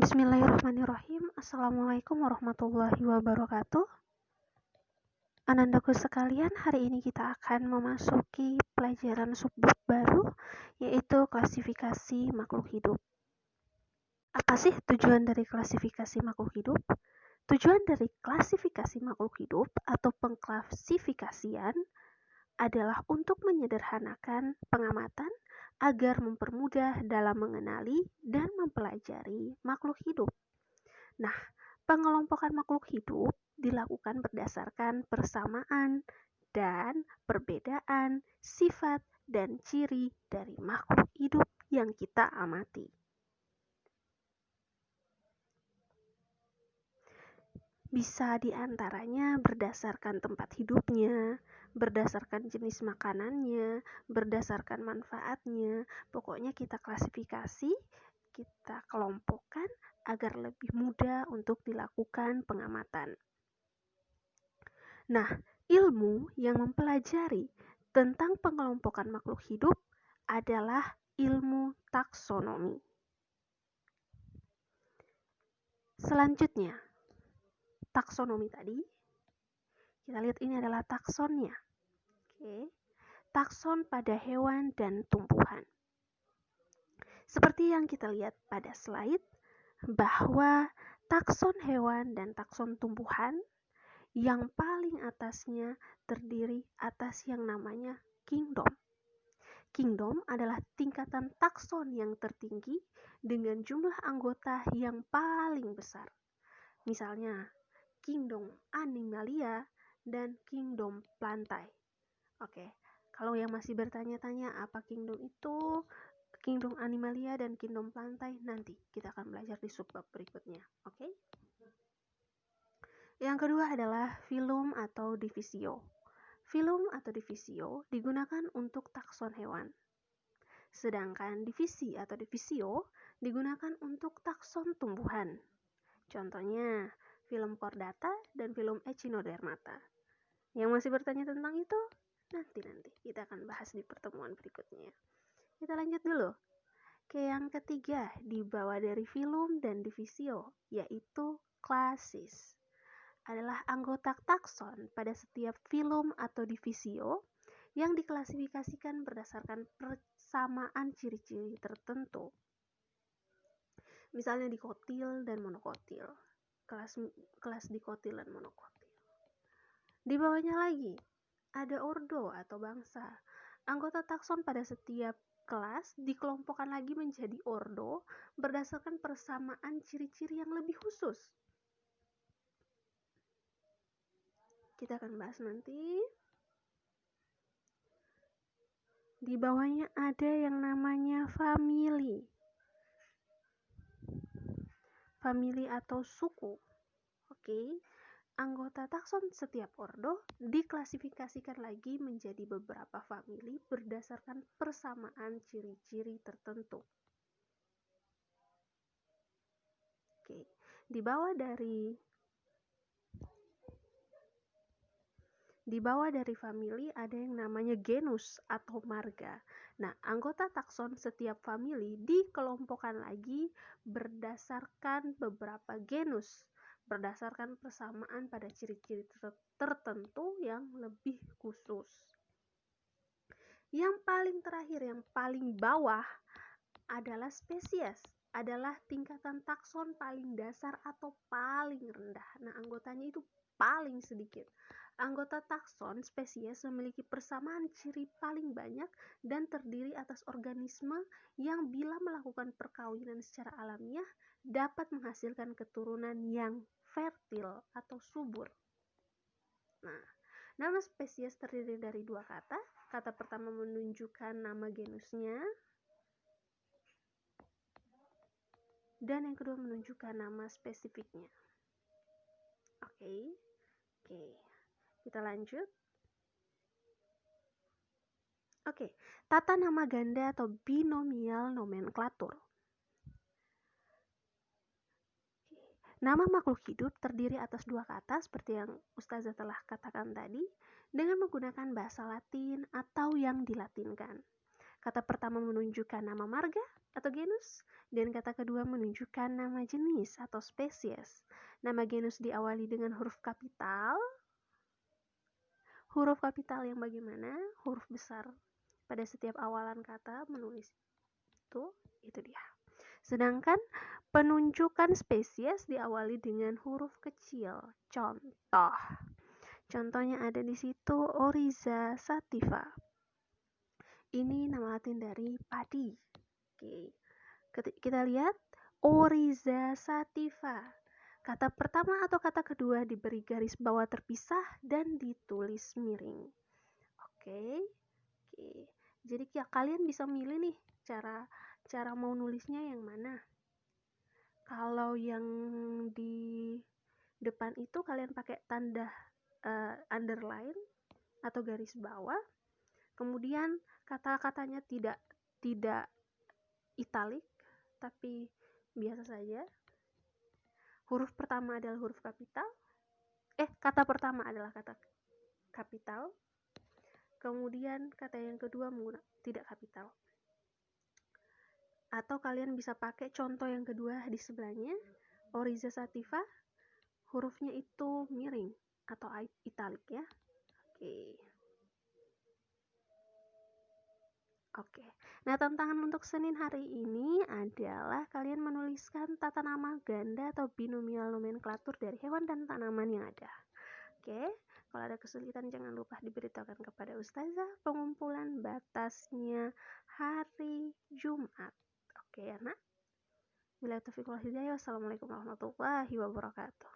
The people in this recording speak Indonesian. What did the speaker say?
Bismillahirrahmanirrahim. Assalamualaikum warahmatullahi wabarakatuh. Anandaku sekalian, hari ini kita akan memasuki pelajaran subbab baru, yaitu klasifikasi makhluk hidup. Apa sih tujuan dari klasifikasi makhluk hidup? Tujuan dari klasifikasi makhluk hidup atau pengklasifikasian adalah untuk menyederhanakan pengamatan agar mempermudah dalam mengenali dan mempelajari makhluk hidup. Nah, pengelompokan makhluk hidup dilakukan berdasarkan persamaan dan perbedaan sifat dan ciri dari makhluk hidup yang kita amati. Bisa diantaranya berdasarkan tempat hidupnya, berdasarkan jenis makanannya, berdasarkan manfaatnya. Pokoknya kita klasifikasi, kita kelompokkan agar lebih mudah untuk dilakukan pengamatan. Nah, ilmu yang mempelajari tentang pengelompokan makhluk hidup adalah ilmu taksonomi. Selanjutnya, taksonomi tadi, kita lihat ini adalah taksonnya. Oke. Takson pada hewan dan tumbuhan. Seperti yang kita lihat pada slide, bahwa takson hewan dan takson tumbuhan yang paling atasnya terdiri atas yang namanya kingdom. Kingdom adalah tingkatan takson yang tertinggi dengan jumlah anggota yang paling besar. Misalnya, kingdom Animalia dan kingdom Plantae. Oke, kalau yang masih bertanya-tanya apa kingdom itu, kingdom Animalia dan kingdom Plantae, nanti kita akan belajar di subbab berikutnya. Oke? Yang kedua adalah filum atau divisio. Filum atau divisio digunakan untuk takson hewan. Sedangkan divisi atau divisio digunakan untuk takson tumbuhan. Contohnya, filum chordata dan filum echinodermata. Yang masih bertanya tentang itu, nanti kita akan bahas di pertemuan berikutnya. Kita lanjut dulu ke yang ketiga di bawah dari filum dan divisio, yaitu klasis. Adalah anggota takson pada setiap filum atau divisio yang diklasifikasikan berdasarkan persamaan ciri-ciri tertentu. Misalnya dikotil dan monokotil, kelas dikotil dan monokotil. Di bawahnya lagi ada ordo atau bangsa. Anggota takson pada setiap kelas dikelompokkan lagi menjadi ordo berdasarkan persamaan ciri-ciri yang lebih khusus. Kita akan bahas nanti. Di bawahnya ada yang namanya famili. Famili atau suku. Oke. Anggota takson setiap ordo diklasifikasikan lagi menjadi beberapa famili berdasarkan persamaan ciri-ciri tertentu. Oke. Di bawah dari famili ada yang namanya genus atau marga. Nah, anggota takson setiap famili dikelompokkan lagi berdasarkan beberapa genus, berdasarkan persamaan pada ciri-ciri tertentu yang lebih khusus. Yang paling terakhir, yang paling bawah adalah spesies, adalah tingkatan takson paling dasar atau paling rendah. Nah, anggotanya itu paling sedikit. Anggota takson spesies memiliki persamaan ciri paling banyak dan terdiri atas organisme yang bila melakukan perkawinan secara alamiah dapat menghasilkan keturunan yang fertil atau subur. Nah, nama spesies terdiri dari dua kata. Kata pertama menunjukkan nama genusnya, dan yang kedua menunjukkan nama spesifiknya. Oke. Kita lanjut. Oke, tata nama ganda atau binomial nomenklatur. Nama makhluk hidup terdiri atas dua kata seperti yang Ustazah telah katakan tadi dengan menggunakan bahasa Latin atau yang dilatinkan. Kata pertama menunjukkan nama marga, atau genus, dan kata kedua menunjukkan nama jenis atau spesies. Nama genus diawali dengan huruf kapital. Huruf kapital yang bagaimana? Huruf besar pada setiap awalan kata menulis itu dia. Sedangkan penunjukan spesies diawali dengan huruf kecil. Contohnya ada di situ Oryza sativa. Ini nama latin dari padi. Oke. Kita lihat Oryza sativa. Kata pertama atau kata kedua diberi garis bawah terpisah dan ditulis miring. Oke. Jadi kalian bisa milih nih cara mau nulisnya yang mana. Kalau yang di depan itu kalian pakai tanda underline atau garis bawah. Kemudian kata-katanya tidak italik, tapi biasa saja. Huruf pertama adalah huruf kapital. Kata pertama adalah kata kapital. Kemudian kata yang kedua tidak kapital. Atau kalian bisa pakai contoh yang kedua di sebelahnya, Oryza sativa, hurufnya itu miring atau italik ya. Oke. Nah, tantangan untuk Senin hari ini adalah kalian menuliskan tata nama ganda atau binomial nomenklatur dari hewan dan tanaman yang ada. Oke. Kalau ada kesulitan jangan lupa diberitahukan kepada Ustazah. Pengumpulan batasnya hari Jumat. Oke ya, Nak? Bila taufiq wal hidayah. Wassalamualaikum warahmatullahi wabarakatuh.